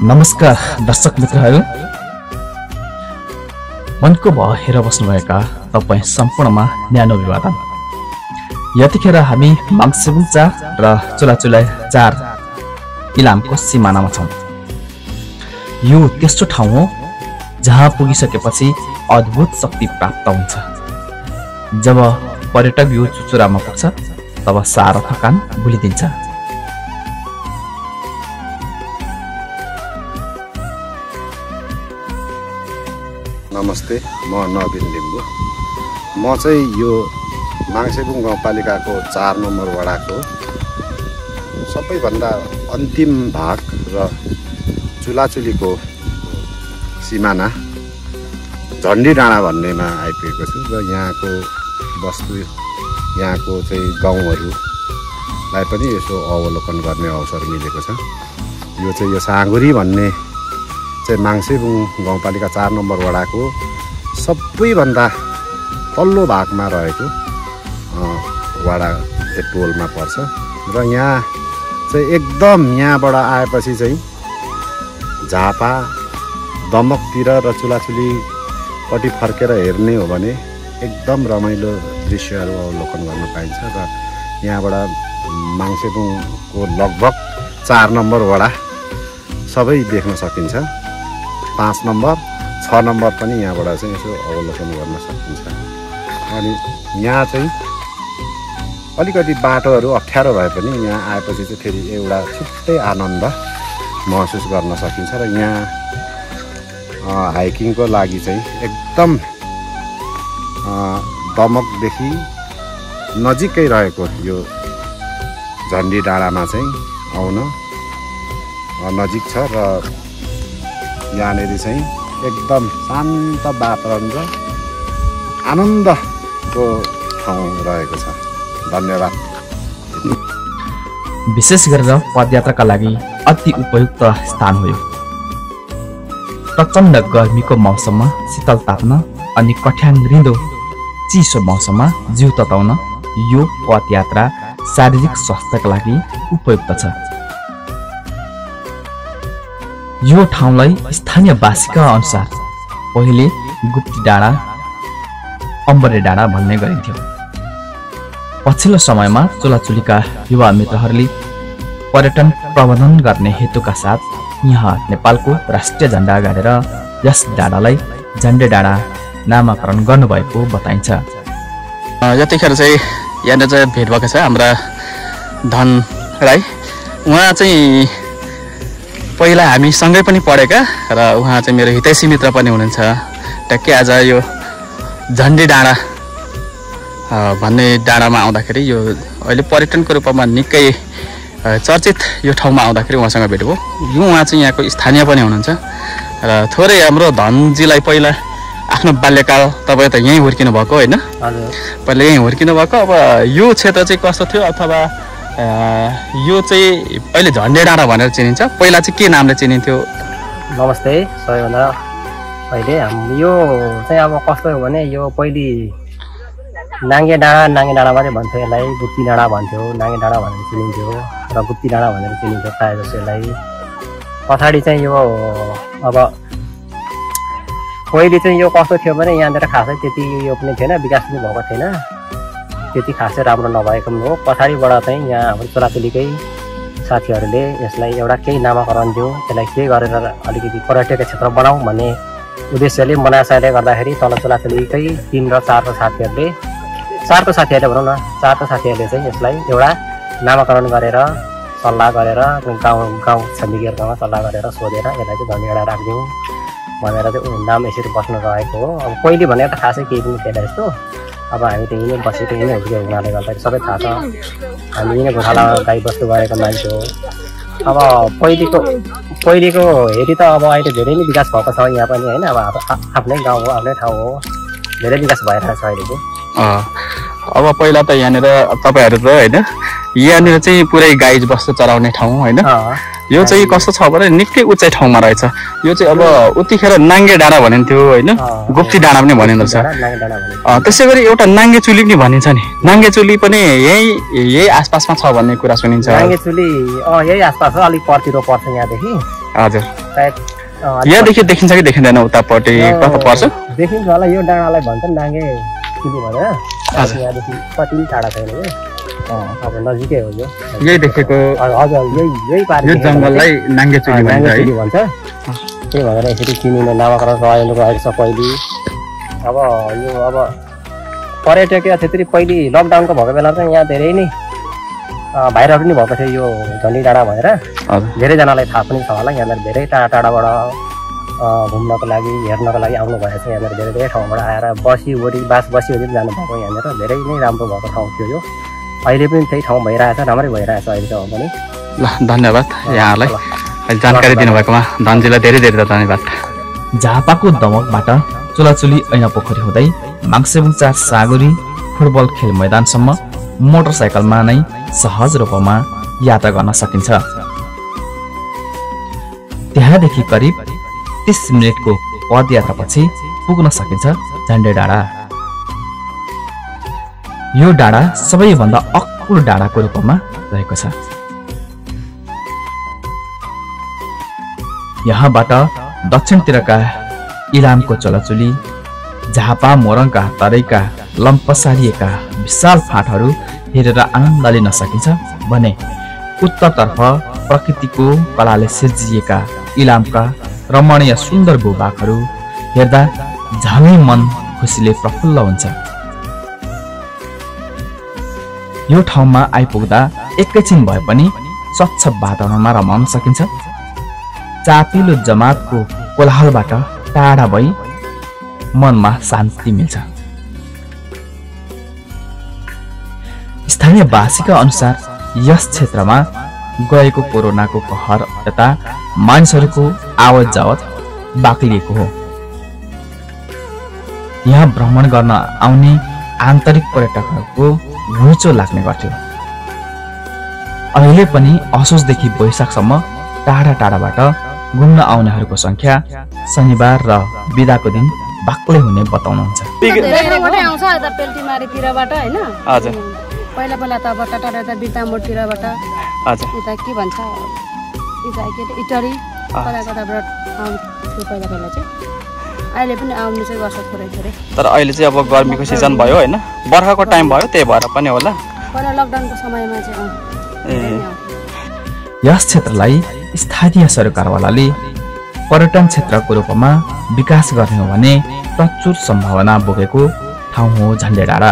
नमस्कार दर्शक मित्रहरू, मनको भाव हेर बस्नुभएका तपाईँ सम्पूर्णमा न्यानो अभिवादन। यतिखेर हामी माङ्सेबुङ 4 र चुलाचुलाई 4 इलामको सिमानामा छौँ। यो त्यस्तो ठाउँ हो जहाँ पुगिसकेपछि अद्भुत शक्ति प्राप्त हुन्छ। जब पर्यटक यो चुचुरामा पुग्छ तब सारा थकान भुलिदिन्छ। नमस्ते, म नवीन लिम्बू। म चाहिँ यो माङ्सेबुङ गाउँपालिकाको 4 नम्बर वडाको सबैभन्दा अन्तिम भाग र चुलाचुलीको सिमाना झन्डी डाँडा भन्नेमा आइपुगेको छु र यहाँको वस्तु, यहाँको चाहिँ गाउँहरूलाई पनि यसो अवलोकन गर्ने अवसर मिलेको छ। यो चाहिँ यो साँगुरी भन्ने चाहिँ माङ्सेबुङ गाउँपालिका 4 नम्बर वडाको सबैभन्दा तल्लो भागमा रहेको वडा टोलमा पर्छ र यहाँ चाहिँ एकदम यहाँबाट आएपछि चाहिँ झापा दमकतिर र चुलाचुलीपट्टि फर्केर हेर्ने हो भने एकदम रमाइलो दृश्यहरू अवलोकन गर्न पाइन्छ र यहाँबाट माङ्सेबुङको लगभग 4 नम्बर वडा सबै देख्न सकिन्छ। 5 नम्बर 6 नम्बर पनि यहाँबाट चाहिँ यसो अवलोकन गर्न सकिन्छ। अनि यहाँ चाहिँ अलिकति बाटोहरू अप्ठ्यारो भए पनि यहाँ आएपछि चाहिँ फेरि एउटा छुट्टै आनन्द महसुस गर्न सकिन्छ र यहाँ हाइकिङको लागि चाहिँ एकदम दमकदेखि नजिकै रहेको यो झन्डी डाँडामा चाहिँ आउन नजिक छ र यहाँनिर चाहिँ एकदम शान्त वातावरण र आनन्दको ठाउँ रहेको छ। धन्यवाद। विशेष गरेर पदयात्राका लागि अति उपयुक्त स्थान हो यो। प्रचण्ड गर्मीको मौसममा शीतल ताप्न अनि कठ्याङ्ग्रिँदो चिसो मौसममा जिउ तताउन यो पदयात्रा शारीरिक स्वास्थ्यका लागि उपयुक्त छ। यो ठाउँलाई स्थानीय बासीका अनुसार पहिले गुप्ती डाँडा, अम्बरे डाँडा भन्ने गरिन्थ्यो। पछिल्लो समयमा चुलाचुलीका युवा मित्रहरूले पर्यटन प्रबन्धन गर्ने हेतुका साथ यहाँ नेपालको राष्ट्रिय झण्डा गाडेर यस डाँडालाई झन्डे डाँडा नामाकरण गर्नुभएको बताइन्छ। यतिखेर चाहिँ यहाँनिर चाहिँ भेट भएको छ हाम्रा धन राई। उहाँ चाहिँ पहिला हामी सँगै पनि पढेका र उहाँ चाहिँ मेरो हितैषी मित्र पनि हुनुहुन्छ। ट्याक्कै आज यो झन्डी डाँडा भन्ने डाँडामा आउँदाखेरि यो अहिले पर्यटनको रूपमा निकै चर्चित यो ठाउँमा आउँदाखेरि उहाँसँग भेट भयो। उहाँ चाहिँ यहाँको स्थानीय पनि हुनुहुन्छ र थोरै हाम्रो धनजीलाई पहिला आफ्नो बाल्यकाल तपाईँ त यहीँ हुर्किनु भएको होइन? पहिला यहीँ हुर्किनु भएको। अब यो क्षेत्र चाहिँ कस्तो थियो अथवा यो चाहिँ अहिले झन्डे डाँडा भनेर चिनिन्छ, पहिला चाहिँ के नामले चिनिन्थ्यो? नमस्ते सबैभन्दा अहिले यो चाहिँ अब कस्तो हो भने यो पहिले नाङ्गे डाँडा मात्रै भन्थ्यो, यसलाई गुप्ती डाँडा भन्थ्यो। नाङ्गे डाँडा भनेर चिनिन्थ्यो र गुप्ती डाँडा भनेर चिनिन्थ्यो प्रायः जस्तो यसलाई। पछाडि चाहिँ यो अब पहिले चाहिँ यो कस्तो थियो भने यहाँनिर खासै त्यति यो पनि थिएन, विकास पनि भएको थिएन, त्यति खासै राम्रो नभएको पनि हो। पछाडिबाट चाहिँ यहाँ हाम्रो चुलाचुलीकै साथीहरूले यसलाई एउटा केही नामाकरण दियो, त्यसलाई के गरेर अलिकति पर्यटकीय क्षेत्र बनाऊ भन्ने उद्देश्यले मनासाले गर्दाखेरि तल चुलाचुलीकै 3 र 4 साथीहरूले 4 भनौँ न, 4 साथीहरूले चाहिँ यसलाई एउटा नामाकरण गरेर सल्लाह गरेर गाउँ छिमेकीहरूसँग सल्लाह गरेर सोधेर यसलाई चाहिँ झन्डी डाँडा राखिदिउँ भनेर चाहिँ नाम यसरी बस्नु रहेको हो। अब पहिले भनेर त खासै केही पनि थिएन यस्तो। अब हामी त यहीँ बसेको यहीँ हुर्केको हुनाले गर्दाखेरि सबै थाहा छ। हामी यहीँ गोठाला गाई बस्तु गरेको मान्छे हो। अब पहिलेको हेरी त अब अहिले धेरै नै विकास भएको छ यहाँ पनि होइन। अब आफ्नै गाउँ हो, आफ्नै ठाउँ हो, धेरै विकास भइरहेको छ अहिले चाहिँ। अब पहिला त यहाँनिर तपाईँहरू त होइन, यहाँनिर चाहिँ पुरै गाई बस्तु चराउने ठाउँ होइन? यो चाहिँ कस्तो छ भने निकै उचाइ ठाउँमा रहेछ। यो चाहिँ अब उतिखेर नाङ्गे डाँडा भनिन्थ्यो होइन, गुप्ती डाँडा पनि भनिँदो रहेछ। त्यसै गरी एउटा नाङ्गे चुली पनि भनिन्छ नि, नाङ्गे चुली पनि यही आसपासमा छ भन्ने कुरा सुनिन्छ। नाङ्गे चुली यही आसपास हो, अलिक परतिर पर्छ यहाँदेखि। हजुर। सायद यहाँदेखि देखिन्छ कि देखिँदैन उतापट्टि कता पर्छ देखिन्छ होला यो डाँडालाई भन्छ नाङ्गे चिनी भनेर यहाँदेखि कति टाढा छैन क्या अब नजिकै हो यो यही देखेको हजुर यही पार यो जङ्गललाई नाङ्गे चुली भन्छ त्यही भनेर यसरी चिनिने नामाकरण रहेको छ पहिले अब यो अब पर्यटकीय क्षेत्र पहिले लकडाउनको भएको बेला चाहिँ यहाँ धेरै नै भाइरल पनि भएको थियो यो झन्डी डाँडा भनेर धेरैजनालाई थाहा पनि छ होला यहाँनिर धेरै टाढा टाढाबाट घुम्नको लागि हेर्नको लागि आउनु भएको छ यहाँनिर धेरै धेरै ठाउँबाट आएर बसी वरि जानुभएको यहाँनिर धेरै नै राम्रो भएको ठाउँ थियो यो अहिले पनि त्यही ठाउँ भइरहेछ राम्रै भइरहेछ अहिलेसम्म पनि ल धन्यवाद यहाँलाई जानकारी दिनुभएकोमा धनजीलाई धेरै धेरै धन्यवाद झापाको दमकबाट चुलाचुली ऐना पोखरी हुँदै माङ्सेबुङ 4 सागुरी फुटबल खेल मैदानसम्म मोटरसाइकलमा नै सहज रूपमा यात्रा गर्न सकिन्छ त्यहाँदेखि करिब 30 मिनेटको पदयात्रापछि पुग्न सकिन्छ झन्डे डाँडा यो डाँडा सबैभन्दा अग्लो डाँडाको रूपमा रहेको छ यहाँबाट दक्षिणतिरका इलामको चलाचुली झापा मोरङका तराईका लम्पसारिएका विशाल फाँटहरू हेरेर आनन्द लिन सकिन्छ भने उत्तरतर्फ प्रकृतिको कलाले सिर्जिएका इलामका रमणीय सुन्दर भूभागहरू हेर्दा झनै मन खुसीले प्रफुल्ल हुन्छ यो ठाउँमा आइपुग्दा एकैछिन भए पनि स्वच्छ वातावरणमा रमाउन सकिन्छ चापिलो जमातको कोलाहलबाट टाढा भई मनमा शान्ति मिल्छ स्थानीयवासीका अनुसार यस क्षेत्रमा गएको कोरोनाको कहर तथा मानिसहरूको आवत जावत बाक्लिएको हो यहाँ भ्रमण गर्न आउने आन्तरिक पर्यटकहरूको घुइँचो लाग्ने गर्थ्यो अहिले पनि असोजदेखि वैशाखसम्म टाढा टाढाबाट घुम्न आउनेहरूको संख्या शनिबार र बिदाको दिन बाक्लै हुने बताउनुहुन्छ पहिला पहिला त अब टाटा यता बिर्तामोडतिरबाट यता के भन्छ इटरी कता कताबाट आउँथ्यो पहिला पहिला चाहिँ अहिले पनि आउनु चाहिँ गर्छ थोरै थोरै तर अहिले चाहिँ अब गर्मीको सिजन भयो होइन बर्खाको टाइम भयो त्यही भएर पनि होला पहिला लकडाउनको समयमा चाहिँ यस क्षेत्रलाई स्थानीय सरकारवालाले पर्यटन क्षेत्रको रूपमा विकास गर्ने हो भने प्रचुर सम्भावना बोकेको ठाउँ हो झन्डे डाँडा